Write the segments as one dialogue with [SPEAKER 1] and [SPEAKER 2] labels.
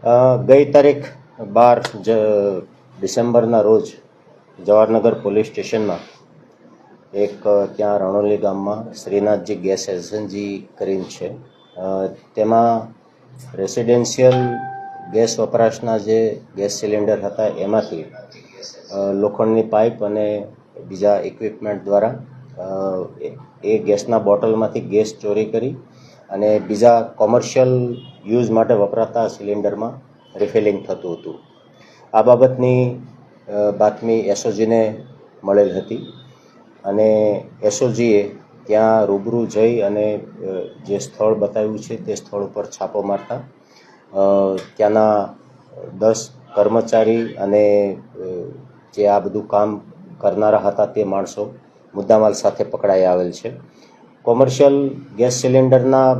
[SPEAKER 1] ગઈ તારીખ 12 ડિસેમ્બરના રોજ જવાહરનગર પોલીસ સ્ટેશનમાં એક ત્યાં રણોલી ગામમાં શ્રીનાથજી ગેસ એજન્સી કરીને છે, તેમાં રેસિડેન્શિયલ ગેસ વપરાશના જે ગેસ સિલિન્ડર હતા એમાંથી લોખંડની પાઇપ અને બીજા ઇક્વિપમેન્ટ દ્વારા એ ગેસના બોટલમાંથી ગેસ ચોરી કરી અને બીજા કોમર્શિયલ યુઝ માટે વપરાતા સિલિન્ડરમાં રિફિલિંગ થતું હતું. આ બાબતની બાતમી એસઓજીને મળેલ હતી અને એસઓજીએ ત્યાં રૂબરૂ જઈ અને જે સ્થળ બતાવ્યું છે તે સ્થળ ઉપર છાપો મારતા ત્યાંના 10 કર્મચારી અને જે આ બધું કામ કરનારા હતા તે માણસો મુદ્દામાલ સાથે પકડાઈ આવેલ છે. કોમર્શિયલ ગેસ સિલિન્ડરના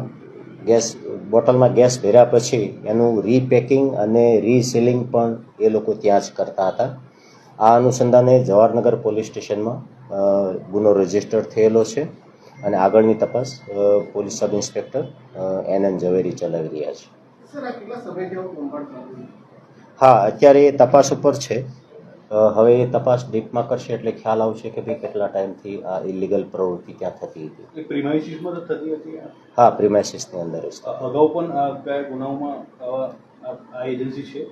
[SPEAKER 1] ગેસ બોટલમાં ગેસ ભર્યા પછી એનું રીપેકિંગ અને રીસીલિંગ પણ એ લોકો ત્યાં જ કરતા હતા. આ અનુસંધાને જવાહરનગર પોલીસ સ્ટેશનમાં ગુનો રજીસ્ટર થયેલો છે અને આગળની તપાસ પોલીસ સબ ઇન્સ્પેક્ટર NN ઝવેરી ચલાવી રહ્યા છે. હા, અત્યારે એ તપાસ ઉપર છે. હવે એ તપાસ ડીપમાં કરશે એટલે ખ્યાલ આવશે કે ભાઈ કેટલા ટાઈમથી આ ઇલીગલ પ્રવૃત્તિ ત્યાં થતી હતી.
[SPEAKER 2] પ્રિમાઇસીસમાં તો થતી હતી?
[SPEAKER 1] હા, પ્રિમાઇસીસની અંદર જ.
[SPEAKER 2] અગાઉ પણ કયા ગુનાઓમાં આ એજન્સી છે?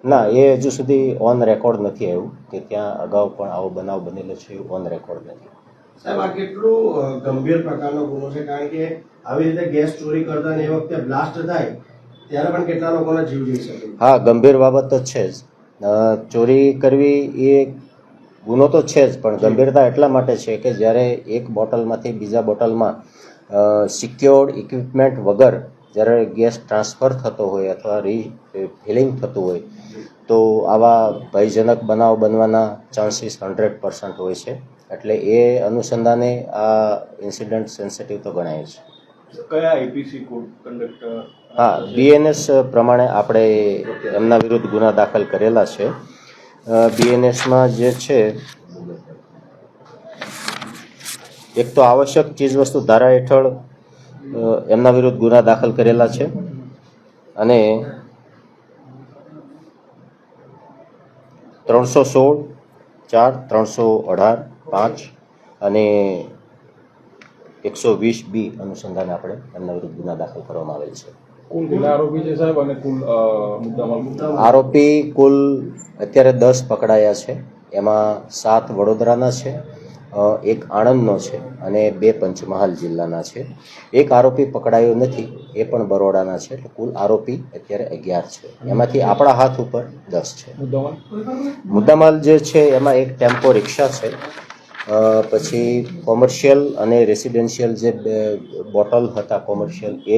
[SPEAKER 1] ના, એ હજુ સુધી ઓન રેકોર્ડ નથી આવ્યું કે ત્યાં અગાઉ પણ આવો બનાવ બનેલો છે, એવું ઓન રેકોર્ડ નથી.
[SPEAKER 3] સાહેબ, આ કેટલું ગંભીર પ્રકારનો ગુનો છે, કારણ કે આવી રીતે ગેસ ચોરી કરતા ને એ વખતે બ્લાસ્ટ થાય ત્યારે પણ કેટલા લોકોના જીવ જઈ શકે?
[SPEAKER 1] હા, ગંભીર બાબત તો છે જ. ચોરી કરવી એ ગુનો તો છે જ, પણ ગંભીરતા એટલા માટે છે કે જ્યારે એક બોટલમાંથી બીજા બોટલમાં સિક્યોર્ડ ઇક્વિપમેન્ટ વગર જ્યારે ગેસ ટ્રાન્સફર થતો હોય અથવા રીફિલિંગ થતું હોય તો આવા ભયજનક બનાવ બનવાના ચાન્સીસ 100% હોય છે. એટલે એ અનુસંધાને આ ઇન્સિડન્ટ સેન્સિટિવ તો ગણાય છે.
[SPEAKER 2] કયા આઈપીસી કોડ કન્ડક્ટ?
[SPEAKER 1] હા, BNS પ્રમાણે આપણે એમના વિરુદ્ધ ગુના દાખલ કરેલા છે. BNSમાં જે છે એક તો આવશ્યક ચીજવસ્તુ ધારા હેઠળ એમના વિરુદ્ધ ગુના દાખલ કરેલા છે અને 316(4), 318(5) અને 120B અનુસંધાને આપણે એમના વિરુદ્ધ ગુના દાખલ કરવામાં આવેલ છે.
[SPEAKER 2] આરોપી છે સાહેબ, અને કુલ
[SPEAKER 1] આરોપી કુલ અત્યારે 10 પકડાયા છે. એમાં 7 વડોદરાના છે, એક આણંદનો છે અને 2 પંચમહાલ જિલ્લાના છે. એક આરોપી પકડાયો નથી, એ પણ બરોડાના છે. એટલે કુલ આરોપી અત્યારે 11 છે. એમાંથી આપણા હાથ ઉપર 10 છે. મુદ્દામાલ જે છે એમાં એક ટેમ્પો રિક્ષા છે, પછી કોમર્શિયલ અને રેસિડેન્શિયલ જે બોટલ હતા કોમર્શિયલ એ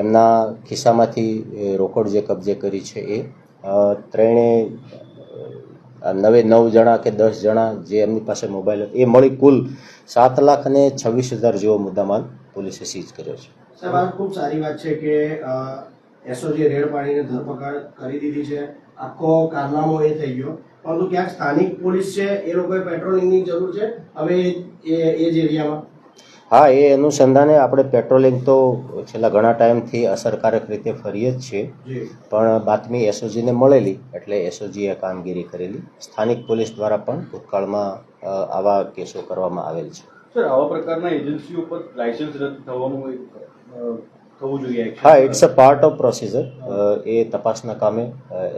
[SPEAKER 1] એમના ખિસ્સામાંથી રોકડ જે કબજે કરી છે એ ત્રણે 9 જણા કે 10 જણા જે એમની પાસે મોબાઈલ હતો એ મળી કુલ 7,26,000 જેવો મુદ્દામાલ પોલીસે સીઝ કર્યો છે.
[SPEAKER 3] સાહેબ, આ ખૂબ સારી વાત છે કે એસઓજી રેડ પાડીને ધરપકડ કરી દીધી છે. આખો કારનામો એ થઈ ગયો, પરંતુ ક્યાંક સ્થાનિક પોલીસ છે એ લોકોએ પેટ્રોલિંગની જરૂર છે હવે એ જ એરિયામાં.
[SPEAKER 1] હા, એ અનુસંધાને આપણે પેટ્રોલિંગ તો છેલ્લા ઘણા ટાઈમથી અસરકારક રીતે ફરીએ જ છીએ, પણ બાતમી એસઓજીને મળેલી એટલે એસઓજીએ કામગીરી કરેલી. સ્થાનિક પોલીસ દ્વારા પણ ભૂતકાળમાં આવા કેસો કરવામાં આવેલ છે.
[SPEAKER 2] સર, આવા પ્રકારના એજન્સીઓ પર લાયસન્સ રદ થવાનું થવું જોઈએ?
[SPEAKER 1] હા, it's a part of procedure. એ તપાસના કામે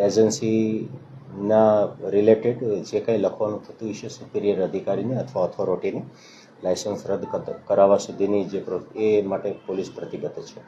[SPEAKER 1] એજન્સીના રિલેટેડ જે કંઈ લખવાનું થતું હશે સુપિરિયર અધિકારીને અથવા ઓથોરિટીને લાયસન્સ રદ કરાવવા સુધીની જે એ માટે પોલીસ પ્રતિબદ્ધ છે.